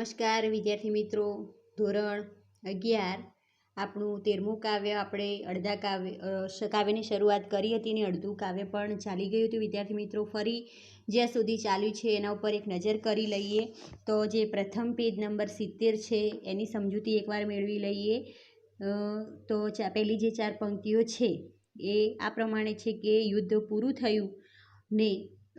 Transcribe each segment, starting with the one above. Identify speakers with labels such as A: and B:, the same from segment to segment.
A: નમસ્કાર વિદ્યાર્થી મિત્રો, ધોરણ 11 આપણું 13મું કાવ્ય આપણે અડધા કાવ્યની શરૂઆત કરી હતી ને અડધું કાવ્ય પણ ચાલી ગયું હતું. વિદ્યાર્થી મિત્રો, ફરી જ્યાં સુધી ચાલ્યું છે એના ઉપર એક નજર કરી લઈએ. તો જે પ્રથમ પેજ નંબર 70 છે એની સમજૂતી એકવાર મેળવી લઈએ. તો પહેલી જે 4 પંક્તિઓ છે એ આ પ્રમાણે છે કે યુદ્ધ પૂરું થયું ને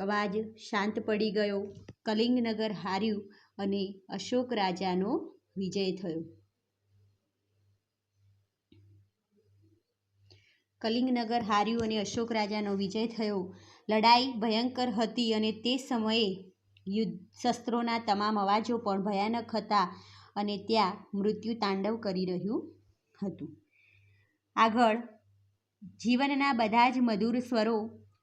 A: અવાજ શાંત પડી ગયો, કલિંગનગર હાર્યું અને અશોક રાજાનો વિજય થયો. કલિંગનગર હાર્યું અને અશોક રાજાનો વિજય થયો. લડાઈ ભયંકર હતી અને તે સમયે શસ્ત્રોના તમામ અવાજો પણ ભયાનક હતા અને ત્યાં મૃત્યુ તાંડવ કરી રહ્યું હતું. આગળ જીવનના બધા જ મધુર સ્વરો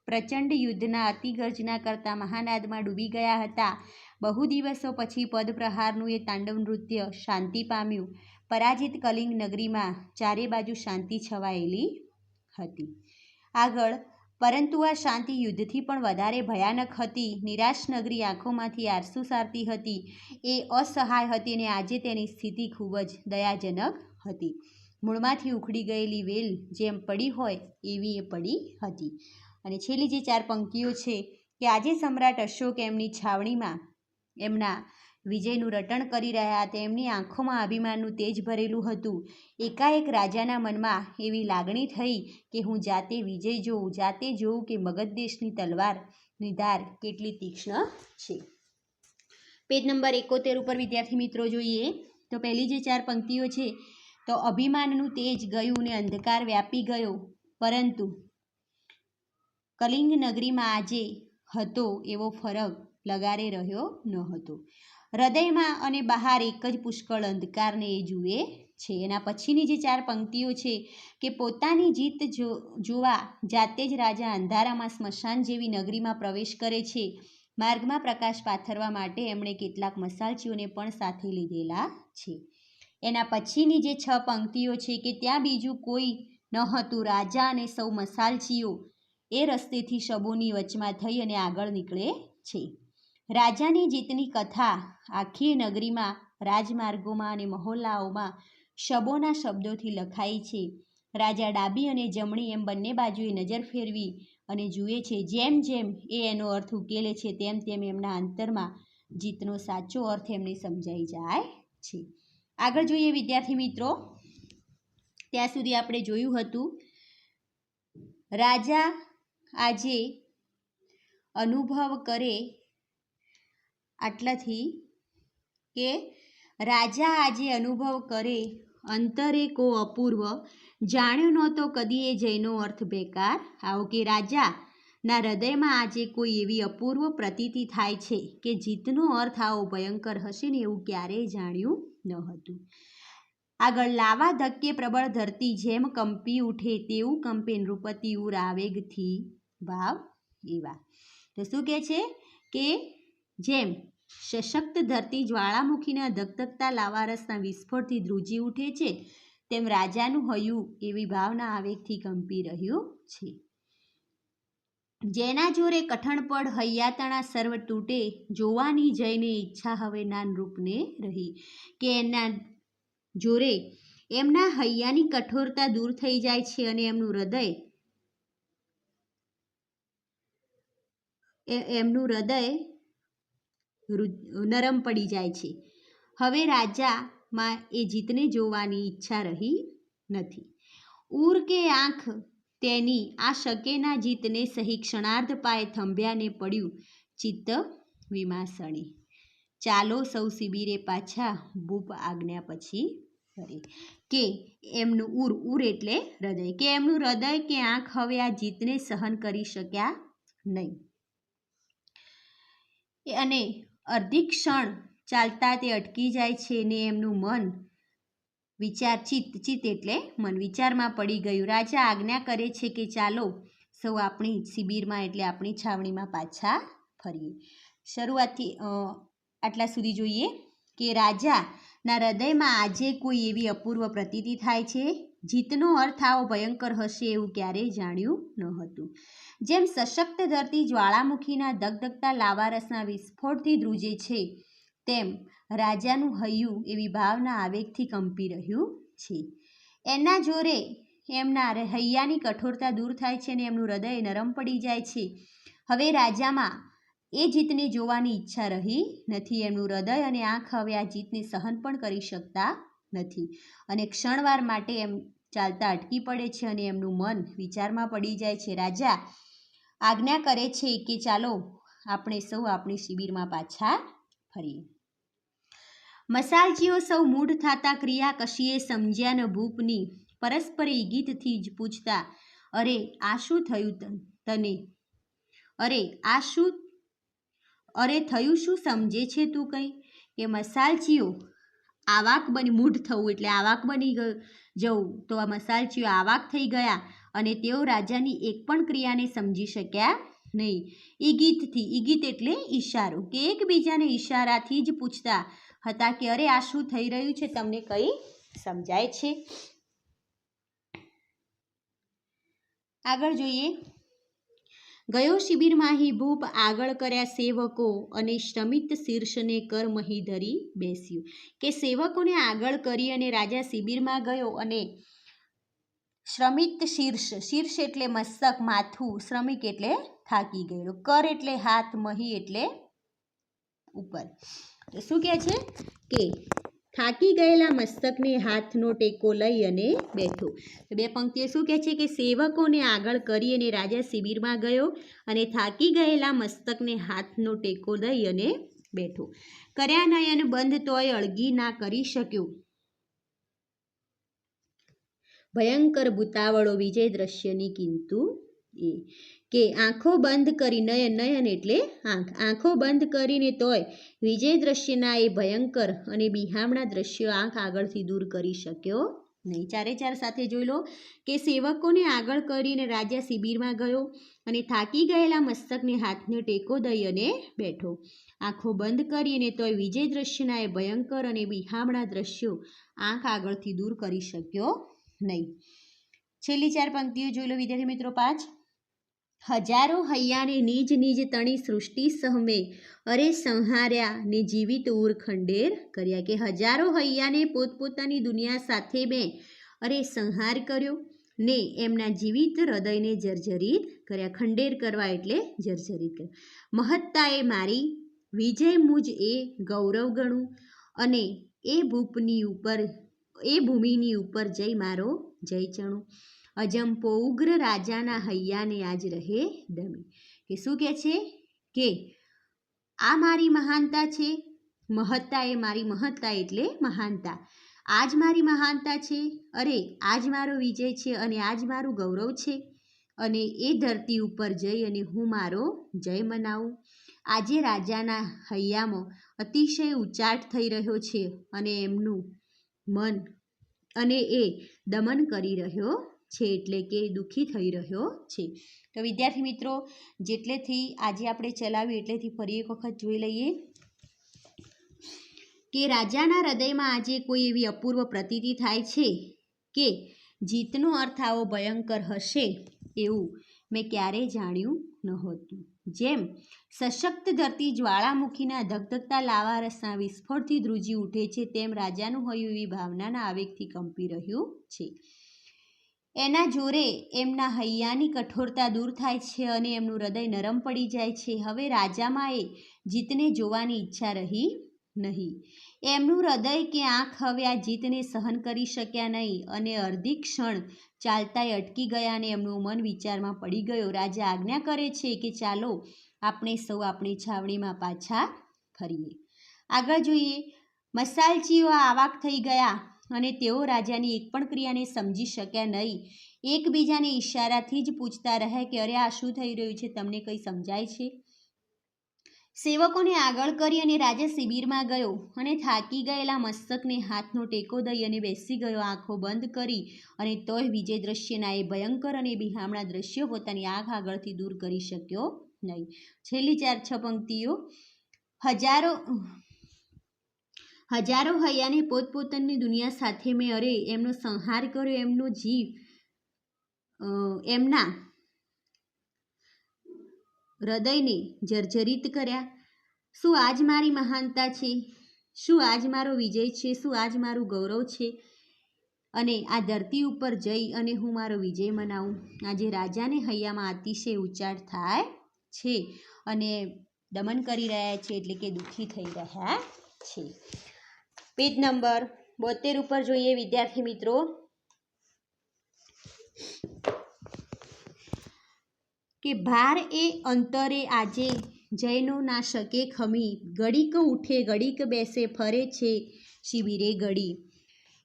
A: પ્રચંડ યુદ્ધના અતિગર્જના કરતા મહાનાદમાં ડૂબી ગયા હતા. બહુ દિવસો પછી પદપ્રહારનું એ તાંડવ નૃત્ય શાંતિ પામ્યું. પરાજિત કલિંગ નગરીમાં ચારે બાજુ શાંતિ છવાયેલી હતી. આગળ પરંતુ આ શાંતિ યુદ્ધથી પણ વધારે ભયાનક હતી. નિરાશ નગરી આંખોમાંથી આંસુ સારતી હતી. એ અસહાય હતી અને આજે તેની સ્થિતિ ખૂબ જ દયાજનક હતી. મૂળમાંથી ઉખડી ગયેલી વેલ જેમ પડી હોય એવી એ પડી હતી. અને છેલ્લી જે 4 પંક્તિઓ છે કે આજે સમ્રાટ અશોક એમની છાવણીમાં એમના વિજયનું રટણ કરી રહ્યા હતા. એમની આંખોમાં અભિમાનનું તેજ ભરેલું હતું. એકાએક રાજાના મનમાં એવી લાગણી થઈ કે હું જાતે વિજય જોઉં, જાતે જોઉં કે મગધ દેશની તલવારની ધાર કેટલી તીક્ષ્ણ છે. પેજ નંબર 71 ઉપર વિદ્યાર્થી મિત્રો જોઈએ તો પહેલી જે 4 પંક્તિઓ છે તો અભિમાનનું તેજ ગયું ને અંધકાર વ્યાપી ગયો, પરંતુ કલિંગ નગરીમાં આજે હતો એવો ફરક લગારે રહ્યો ન હતો. હૃદયમાં અને બહાર એક જ પુષ્કળ અંધકારને એ જુએ છે. એના પછીની જે 4 પંક્તિઓ છે કે પોતાની જીત જોવા જાતે જ રાજા અંધારામાં સ્મશાન જેવી નગરીમાં પ્રવેશ કરે છે. માર્ગમાં પ્રકાશ પાથરવા માટે એમણે કેટલાક મસાલચીઓને પણ સાથે લીધેલા છે. એના પછીની જે 6 પંક્તિઓ છે કે ત્યાં બીજું કોઈ ન હતું. રાજા અને સૌ મસાલચીઓ એ રસ્તેથી શબોની વચમાં થઈ અને આગળ નીકળે છે. રાજાની જીતની કથા આખી નગરીમાં, રાજમાર્ગોમાં અને મહોલ્લાઓમાં શબોના શબ્દોથી લખાઈ છે. રાજા ડાબી અને જમણી એમ બંને બાજુએ નજર ફેરવી અને જુએ છે. જેમ જેમ એ એનો અર્થ ઉકેલે છે તેમ તેમ એમના અંતરમાં જીતનો સાચો અર્થ એમને સમજાઈ જાય છે. આગળ જોઈએ વિદ્યાર્થી મિત્રો, ત્યાં સુધી આપણે જોયું હતું રાજા આજે અનુભવ કરે આટલાથી કે રાજા આજે અનુભવ કરે અંતરે કો અપૂર્વ, જાણ્યો નહોતો કદી એ જયનો અર્થ બેકાર. આવો કે રાજાના હૃદયમાં આજે કોઈ એવી અપૂર્વ પ્રતીતિ થાય છે કે જીતનો અર્થ આવો ભયંકર હશે ને એવું ક્યારેય જાણ્યું ન હતું. આગળ લાવા ધક્કે પ્રબળ ધરતી જેમ કંપી ઉઠે તેવું કંપે નૃપતિ ઉર આવેગથી ભાવ એવા. તો શું કહે છે કે જેમ સશક્ત ધરતી જ્વાળામુખીના ધગધગતા લાવારસના વિસ્ફોટથી ધ્રુજી ઉઠે છે તેમ રાજાનું હૈયું એવી ભાવના આવેગથી કંપી રહ્યું છે. જેના જોરે કઠણપડ હૈયાતણા સર્વ તૂટે, જોવાની જઈને ઈચ્છા હવે ના નૃપને રહી. કે એના જોરે એમના હૈયાની કઠોરતા દૂર થઈ જાય છે અને એમનું હૃદય નરમ પડી જાય છે. હવે રાજામાં એ જીતને જોવાની ઈચ્છા રહી નથી. ઉર કે આંખ તેની આ શકે ના જીતને સહી ક્ષણાર્ધ પાય થંભ્યાને પડ્યું ચિત્ત વિમાસણી. ચાલો સૌ શિબિરે પાછા, ભૂપ આજ્ઞા પછી કરે. કે એમનું ઉર એટલે હૃદય, કે એમનું હૃદય કે આંખ હવે આ જીતને સહન કરી શક્યા નહીં અને અર્ધી ક્ષણ ચાલતા તે અટકી જાય છે ને એમનું મન ચિત્ત એટલે મન વિચારમાં પડી ગયું. રાજા આજ્ઞા કરે છે કે ચાલો સૌ આપણી શિબિરમાં એટલે આપણી છાવણીમાં પાછા ફરીએ. શરૂઆતથી આટલા સુધી જોઈએ કે રાજાના હૃદયમાં આજે કોઈ એવી અપૂર્વ પ્રતીતિ થાય છે. જીતનો અર્થ આવો ભયંકર હશે એવું ક્યારેય જાણ્યું ન હતું. જેમ સશક્ત ધરતી જ્વાળામુખીના ધગધગતા લાવારસના વિસ્ફોટથી ધ્રુજે છે તેમ રાજાનું હૈયું એવી ભાવના આવેગથી કંપી રહ્યું છે. એના જોરે એમના હૈયાની કઠોરતા દૂર થાય છે અને એમનું હૃદય નરમ પડી જાય છે. હવે રાજામાં એ જીતને જોવાની ઈચ્છા રહી નથી. એમનું હૃદય અને આંખ હવે આ જીતને સહન પણ કરી શકતા નથી અને ક્ષણવાર માટે એમ ચાલતા અટકી પડે છે અને એમનું મન વિચારમાં પડી જાય છે. રાજા આજ્ઞા કરે છે કે ચાલો આપણે સૌ આપણી શિબિરમાં પાછા ફરીએ. મસાલજીઓ સૌ મૂઢ થતા ક્રિયા કશીએ સમજ્યા ન ભૂપની પરસ્પરે ઈગીતથી જ પૂછતા, અરે આ શું થયું તને? અરે થયું શું સમજે છે તું કંઈ? કે મસાલજીઓ આવાક બની, મૂઢ થવું એટલે આવાક બની જવું. તો આ મસાલજીઓ આવાક થઈ ગયા અને તેઓ રાજાની એક પણ ક્રિયાને સમજી શક્યા નહીં. ઈગીત એટલે ઈશારો, કે એકબીજાને ઈશારાથી જ પૂછતા હતા કે અરે આ શું થઈ રહ્યું છે, તમને કંઈ સમજાય છે? આગળ જોઈએ. ગયો શિબિરમાંહી ભૂપ આગળ કર્યા સેવકો અને શ્રમિત શીર્ષને કર મહી ધરી બેસ્યું. કે સેવકોને આગળ કરી અને રાજા શિબિરમાં ગયો અને શ્રમિત શીર્ષ એટલે મસ્તક, માથું, શ્રમિક એટલે થાકી ગયેલો, કર એટલે હાથ, મહી એટલે ઉપર. તો શું કહે છે કે થાકી ગયેલા મસ્તકને હાથનો ટેકો લઈ અને બેઠો. તો બે પંક્તિઓ શું કહે છે કે સેવકોને આગળ કરી અને રાજા શિબિરમાં ગયો અને થાકી ગયેલા મસ્તકને હાથનો ટેકો લઈ અને બેઠો. કર્યા નયન બંધ તોય અળગી ના કરી શક્યો ભયંકર ભૂતાવળો વિજય દ્રશ્યની કિંતુ એ. કે આંખો બંધ કરી, નયન એટલે આંખો બંધ કરીને તોય વિજય દ્રશ્યના એ ભયંકર અને બિહામણા દ્રશ્યો આંખ આગળથી દૂર કરી શક્યો નહીં. ચારે ચાર સાથે જોઈ લો. કે સેવકોને આગળ કરીને રાજા શિબિરમાં ગયો અને થાકી ગયેલા મસ્તકને હાથને ટેકો દઈ અને બેઠો. આંખો બંધ કરીને તોય વિજય દ્રશ્યના એ ભયંકર અને બિહામણા દ્રશ્યો આંખ આગળથી દૂર કરી શક્યો નહીં. છેલ્લી ચાર પંક્તિઓ જોઈ લો વિદ્યાર્થી મિત્રો. 5 હજારો હૈયાને નિજ નિજ તણી સૃષ્ટિ સહમે અરે સંહાર્યા ને જીવિત ઉર ખંડેર કર્યા. કે હજારો હૈયાને પોતપોતાની દુનિયા સાથે મેં અરે સંહાર કર્યો ને એમના જીવિત હૃદયને જર્જરિત કર્યા. ખંડેર કરવા એટલે જર્જરિત કર્યા. મહત્તા એ મારી, વિજય મુજ એ ગૌરવ ગણું અને એ ભૂમિની ઉપર જય મારો જય ચણું. અજંપો ઉગ્ર રાજાના હૈયાને આજ રહે દમી. કે શું કહે છે કે આ મારી મહાનતા છે. મહત્તા એ મારી, મહત્તા એટલે મહાનતા. આજ મારી મહાનતા છે, અરે આજ મારો વિજય છે અને આજ મારું ગૌરવ છે અને એ ધરતી ઉપર જઈ અને હું મારો જય મનાવું. આજે રાજાના હૈયામાં અતિશય ઉચાટ થઈ રહ્યો છે અને એમનું મન અને એ દમન કરી રહ્યો છે, એટલે કે દુઃખી થઈ રહ્યો છે. તો વિદ્યાર્થી મિત્રો, જેટલેથી આજે આપણે ચલાવ્યું એટલેથી ફરી એક વખત જોઈ લઈએ કે રાજાના હૃદયમાં આજે કોઈ એવી અપૂર્વ પ્રતીતિ થાય છે કે જીતનો અર્થ આવો ભયંકર હશે એવું મેં ક્યારેય જાણ્યું નહોતું. જેમ સશક્ત ધરતી જ્વાળામુખીના ધગધગતા લાવારસના વિસ્ફોટથી ધ્રુજી ઉઠે છે, તેમ રાજાનું હૈયું એવી ભાવનાના આવેગથી કંપી રહ્યું છે. એના જોરે એમના હૈયાની કઠોરતા દૂર થાય છે અને એમનું હૃદય નરમ પડી જાય છે. હવે રાજામાં એ જીતને જોવાની ઈચ્છા રહી નહીં. એમનું હૃદય કે આંખ હવે આ જીતને સહન કરી શક્યા નહીં અને અડધી ક્ષણ ચાલતાય અટકી ગયા અને એમનું મન વિચારમાં પડી ગયો. રાજા આજ્ઞા કરે છે કે ચાલો આપણે સૌ આપણી છાવણીમાં પાછા ફરીએ. આગળ જોઈએ. મસાલજીઓ આવાક થઈ ગયા અને તેઓ રાજાની એક પણ ક્રિયાને સમજી શક્યા નહીં. એકબીજાને ઈશારાથી જ પૂછતા રહ્યા કે અરે આ શું થઈ રહ્યું છે, તમને કંઈ સમજાય છે? સેવકોને આગળ કરી અને રાજા શિબિરમાં ગયો અને થાકી ગયેલા મસ્તકને હાથનો ટેકો દઈ અને બેસી ગયો. આંખો બંધ કરી અને તોય વિજય દ્રશ્યના એ ભયંકર અને બિહામણા દ્રશ્યો પોતાની આંખ આગળથી દૂર કરી શક્યો નહીં. છેલ્લી 4-6 પંક્તિઓ. હજારો હૈયાને પોતપોતાની દુનિયા સાથે મેં અરે એમનો સંહાર કર્યો, એમનો જીવ એમના હૃદયને જર્જરિત કર્યા. શું આજ મારી મહાનતા છે? શું આજ મારો વિજય છે? શું આજ મારું ગૌરવ છે? અને આ ધરતી ઉપર જઈ અને હું મારો વિજય મનાવું. આજે રાજાને હૈયામાં અતિશય ઉચાટ થાય છે અને દમન કરી રહ્યા છે, એટલે કે દુઃખી થઈ રહ્યા છે. પેજ નંબર 72 ઉપર જોઈએ વિદ્યાર્થી મિત્રો. કે ભાર એ અંતરે આજે જયનો ના શકે ખમી, ઘડીક ઉઠે ઘડીક બેસે ફરે છે શિબિરે ઘડી,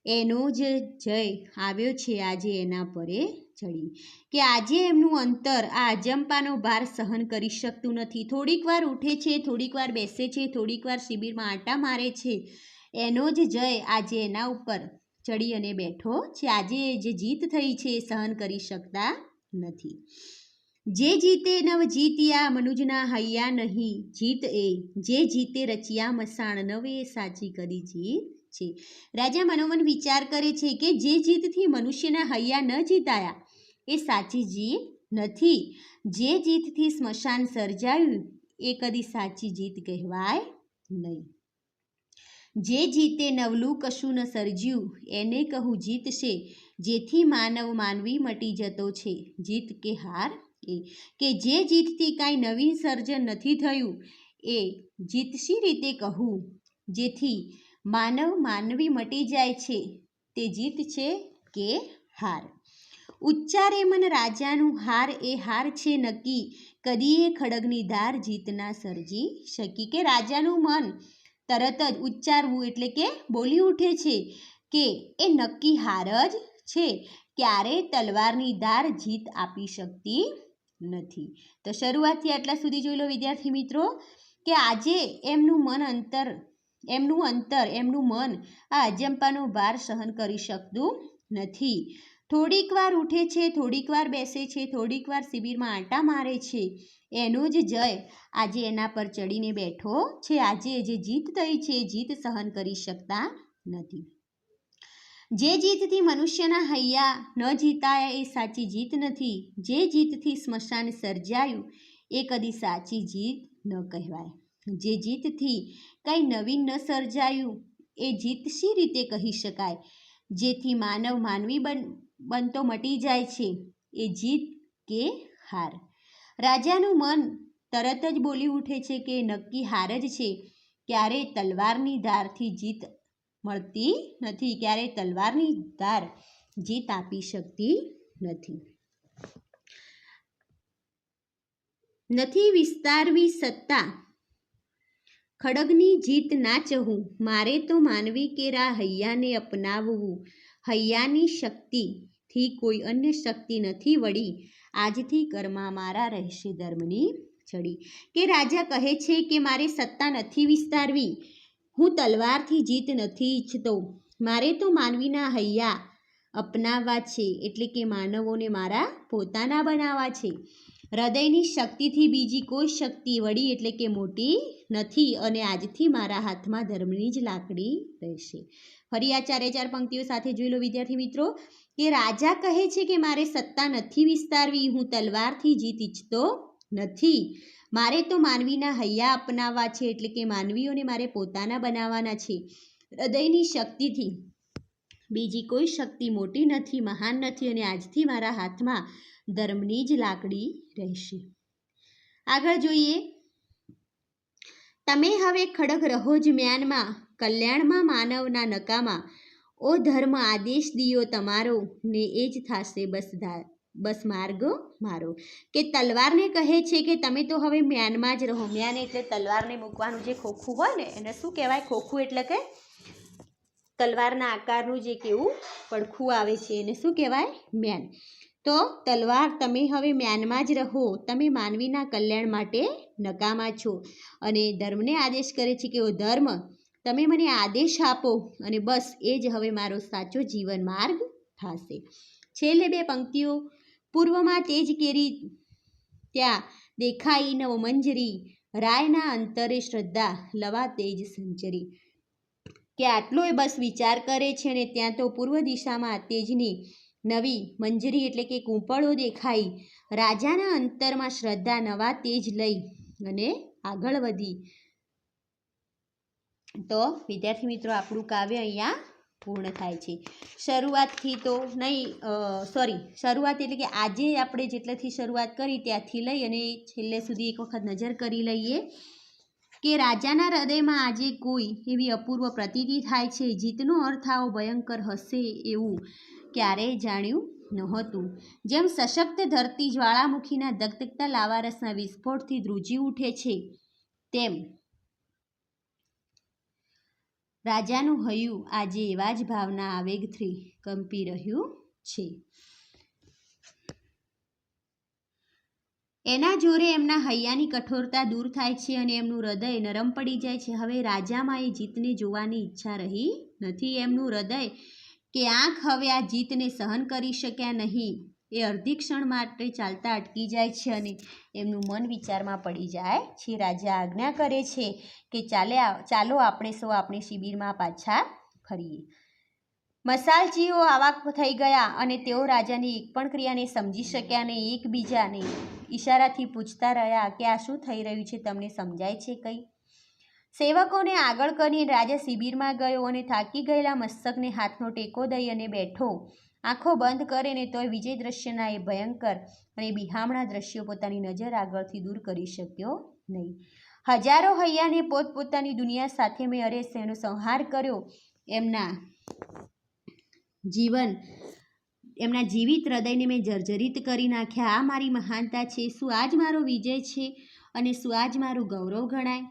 A: એનો જ જય આવ્યો છે આજે એના પરે ચડી. કે આજે એમનું અંતર આ અજંપાનો ભાર સહન કરી શકતું નથી. થોડીક વાર ઉઠે છે, થોડીક વાર બેસે છે, થોડીક વાર શિબિરમાં આંટા મારે છે. એનો જ જય આજે એના ઉપર ચડી અને બેઠો છે. આજે જે જીત થઈ છે એ સહન કરી શકતા નથી. જે જીતે નવ જીત્યા મનુજના હૈયા નહીં, જીત એ જે જીતે રચ્યા મસાણ, નવે સાચી કરી જીત છે. રાજા મનોમન વિચાર કરે છે કે જે જીતથી મનુષ્યના હૈયા ન જીતાયા એ સાચી જીત નથી. જે જીતથી સ્મશાન સર્જાયું એ કદી સાચી જીત કહેવાય નહીં. જે જીતે નવલું કશું ન સર્જ્યું એને કહું જીત છે, જેથી માનવ માનવી મટી જતો છે જીત કે હાર એ. કે જે જીતથી કાંઈ નવીન સર્જન નથી થયું એ જીત શી રીતે કહું, જેથી માનવ માનવી મટી જાય છે તે જીત છે કે હાર. ઉચ્ચારે મન રાજાનું હાર એ હાર છે નક્કી, કદીએ ખડગની ધાર જીત ના સર્જી શકી. કે રાજાનું મન તરત જ ઉચ્ચારવું એટલે કે બોલી ઉઠે છે કે એ નક્કી હાર જ છે, ક્યારેય તલવારની ધાર જીત આપી શકતી નથી. તો શરૂઆતથી આટલા સુધી જોઈ લો વિદ્યાર્થી મિત્રો કે આજે એમનું મન આ અજંપાનો ભાર સહન કરી શકતું નથી. થોડીક વાર ઉઠે છે, થોડીક વાર બેસે છે, થોડીક વાર શિબિરમાં આંટા મારે છે. એનો જ જય આજે એના પર ચડીને બેઠો છે. આજે જે જીત થઈ છે એ જીત સહન કરી શકતા નથી. જે જીતથી મનુષ્યના હૈયા ન જીતાયા એ સાચી જીત નથી. જે જીતથી સ્મશાન સર્જાયું એ કદી સાચી જીત ન કહેવાય. જે જીતથી કંઈ નવીન ન સર્જાયું એ જીત શી રીતે કહી શકાય, જેથી માનવ માનવી બનતો મટી જાય છે એ જીત કે હાર. રાજાનું મન તરત જ બોલી ઉઠે છે કે નક્કી હાર જ છે, ક્યારેય તલવારની ધારથી જીત મળતી નથી, ક્યારેય તલવારની ધાર જીત આપી શકતી નથી. નથી વિસ્તારવી સત્તા ખડગની જીત ના ચહું, મારે તો માનવી કેરા હૈયાને અપનાવવું, હૈયાની શક્તિથી કોઈ અન્ય શક્તિ નથી વળી, આજથી કર્મા મારા રહેશે ધર્મની છડી. કે રાજા કહે છે કે મારે સત્તા નથી વિસ્તારવી, હું તલવારથી જીત નથી ઈચ્છતો, મારે તો માનવીના હૈયા અપનાવવા છે, એટલે કે માનવોને મારા પોતાના બનાવવા છે. હૃદયની શક્તિથી બીજી કોઈ શક્તિ વળી એટલે કે મોટી નથી, અને આજથી મારા હાથમાં ધર્મની જ લાકડી રહેશે. ફરી આ 4 પંક્તિઓ સાથે જોઈ લો વિદ્યાર્થી મિત્રો કે રાજા કહે છે કે મારે સત્તા નથી વિસ્તારવી, હું તલવારથી જીત ઈચ્છતો નથી, મારે તો માનવીના હૈયા અપનાવવા છે, એટલે કે માનવીઓને મારે પોતાના બનાવવાના છે. હૃદયની શક્તિથી બીજી કોઈ શક્તિ મોટી નથી, મહાન નથી, અને આજથી મારા હાથમાં ધર્મની જ લાકડી રહેશે. આગળ જોઈએ. તમે હવે ખડગ રહો જ મ્યાનમાં, કલ્યાણમાં માનવના નકામા, ઓ ધર્મ આદેશ દિયો તમારો, ને એ જ થાશે બસ માર્ગ મારો. કે તલવારને કહે છે કે તમે તો હવે મ્યાનમાં જ રહો. મ્યાન એટલે તલવારને મૂકવાનું જે ખોખું હોય ને એને શું કહેવાય? ખોખું એટલે કે તલવારના આકારનું જે કેવું પડખું આવે છે એને શું કહેવાય? મ્યાન. તો તલવાર તમે હવે મ્યાનમાં જ રહો, તમે માનવીના કલ્યાણ માટે નકામા છો. અને ધર્મને આદેશ કરે છે કે ઓ ધર્મ તમે મને આદેશ આપો, અને બસ એ જ હવે મારો સાચો જીવન માર્ગ થશે. છેલ્લે 2 પંક્તિઓ. પૂર્વમાં તેજ કેરી ત્યાં દેખાઈ નવ મંજરી, રાયના અંતરે શ્રદ્ધા લવા તેજ સંચરી. કે આટલો એ બસ વિચાર કરે છે અને ત્યાં તો પૂર્વ દિશામાં તેજની નવી મંજરી એટલે કે કૂંપળો દેખાઈ. રાજાના અંતરમાં શ્રદ્ધા નવા તેજ લઈ અને આગળ વધી તો વિદ્યાર્થી મિત્રો આપણું કાવ્ય અહીંયા પૂર્ણ થાય છે. શરૂઆતથી તો નહીં શરૂઆત એટલે કે આજે આપણે જેટલેથી શરૂઆત કરી ત્યાંથી લઈ અને છેલ્લે સુધી એક વખત નજર કરી લઈએ કે રાજાના હૃદયમાં આજે કોઈ એવી અપૂર્વ પ્રતીતિ થાય છે. જીતનો અર્થ આવો ભયંકર હશે એવું ક્યારેય જાણ્યું નહોતું. જેમ સશક્ત ધરતી જ્વાળામુખીના ધગધગતા લાવારસના વિસ્ફોટથી ધ્રુજી ઉઠે છે તેમ રાજાનું હૈયું આજે એવા જ ભાવના આવેગથી કંપી રહ્યું છે. એના જોરે એમના હૈયાની કઠોરતા દૂર થાય છે અને એમનું હૃદય નરમ પડી જાય છે. હવે રાજામાં એ જીતને જોવાની ઈચ્છા રહી નથી. એમનું હૃદય કે આંખ હવે આ જીતને સહન કરી શક્યા નહીં. એ અડધી ક્ષણ માટે ચાલતા અટકી જાય છે અને એમનું મન વિચારમાં પડી જાય છે. રાજા આજ્ઞા કરે છે કે ચાલો આપણે સૌ આપણી શિબિરમાં પાછા ફરીએ. મસાલજીઓ આવા થઈ ગયા અને તેઓ રાજાની એક પણ ક્રિયાને સમજી શક્યા નહીં. એકબીજાને ઈશારાથી પૂછતા રહ્યા કે આ શું થઈ રહ્યું છે, તમને સમજાય છે કંઈ? સેવકોને આગળ કરીને રાજા શિબિરમાં ગયો અને થાકી ગયેલા મસ્તકને હાથનો ટેકો દઈ અને બેઠો. આંખો બંધ કરે ને તોય વિજય દ્રશ્યના એ ભયંકર અને બિહામણા દ્રશ્યો પોતાની નજર આગળથી દૂર કરી શક્યો નહીં. હજારો હૈયાને પોતપોતાની દુનિયા સાથે મેં અરેસેનો સંહાર કર્યો. એમના જીવિત હૃદયને મેં જર્જરિત કરી નાખ્યા. આ મારી મહાનતા છે? શું આજ મારો વિજય છે અને શું આજ મારું ગૌરવ ગણાય?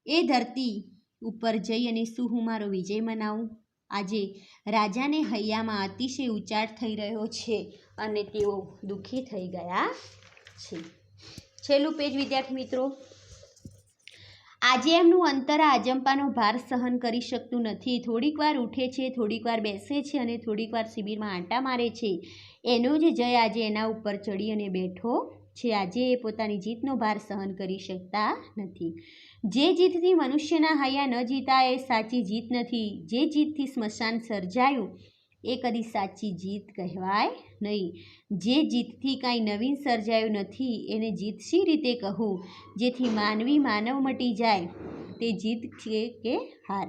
A: એ ધરતી ઉપર જઈ અને શું હું મારો વિજય મનાવું? આજે રાજાને હૈયામાં અતિશય ઉચાટ થઈ રહ્યો છે અને તેઓ દુઃખી થઈ ગયા છે. છેલ્લું પેજ વિદ્યાર્થી મિત્રો. આજે એમનું અંતર આ અજંપાનો ભાર સહન કરી શકતું નથી. થોડીક વાર ઉઠે છે, થોડીક વાર બેસે છે અને થોડીક વાર શિબિરમાં આંટા મારે છે. એનો જ જય આજે એના ઉપર ચડી અને બેઠો છે. આજે એ પોતાની જીતનો ભાર સહન કરી શકતા નથી. જે જીતથી મનુષ્યના હૈયા ન જીતા એ સાચી જીત નથી. જે જીતથી સ્મશાન સર્જાયું એ કદી સાચી જીત કહેવાય નહીં. જે જીતથી કાંઈ નવીન સર્જાયું નથી એને જીત શી રીતે કહું? જેથી માનવ મટી જાય તે જીત છે કે હાર?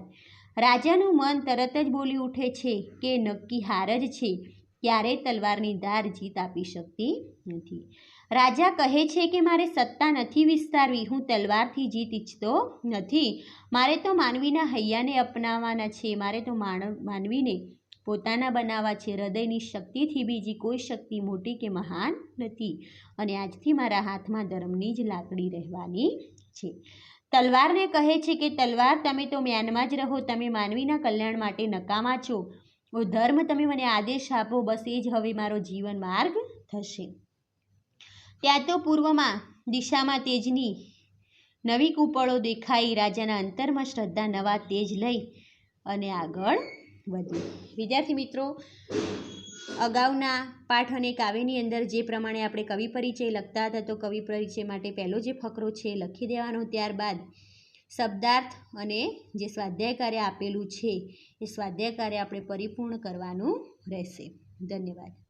A: રાજાનું મન તરત જ બોલી ઉઠે છે કે નક્કી હાર જ છે. ક્યારેય તલવારની ધાર જીત આપી શકતી નથી. રાજા કહે છે કે મારે સત્તા નથી વિસ્તારવી. હું તલવારથી જીત ઈચ્છતો નથી. મારે તો માનવીના હૈયાને અપનાવવાના છે. મારે તો માનવીને પોતાના બનાવવા છે. હૃદયની શક્તિથી બીજી કોઈ શક્તિ મોટી કે મહાન નથી. અને આજથી મારા હાથમાં ધર્મની જ લાકડી રહેવાની છે. તલવારને કહે છે કે તલવાર, તમે તો મ્યાનમાં જ રહો. તમે માનવીના કલ્યાણ માટે નકામા છો. ઓ ધર્મ, તમે મને આદેશ આપો. બસ એ જ હવે મારો જીવન માર્ગ થશે. ત્યાં તો પૂર્વમાં દિશામાં તેજની નવી કૂપળો દેખાઈ. રાજાના અંતરમાં શ્રદ્ધા નવા તેજ લઈ અને આગળ વધી. વિદ્યાર્થી મિત્રો, અગાઉના પાઠ અને કાવ્યની અંદર જે પ્રમાણે આપણે કવિ પરિચય લખતા હતા તો કવિ પરિચય માટે પહેલો જે ફકરો છે એ લખી દેવાનો. ત્યારબાદ શબ્દાર્થ અને જે સ્વાધ્યાય કાર્ય આપેલું છે એ સ્વાધ્યાય કાર્ય આપણે પરિપૂર્ણ કરવાનું રહેશે. ધન્યવાદ.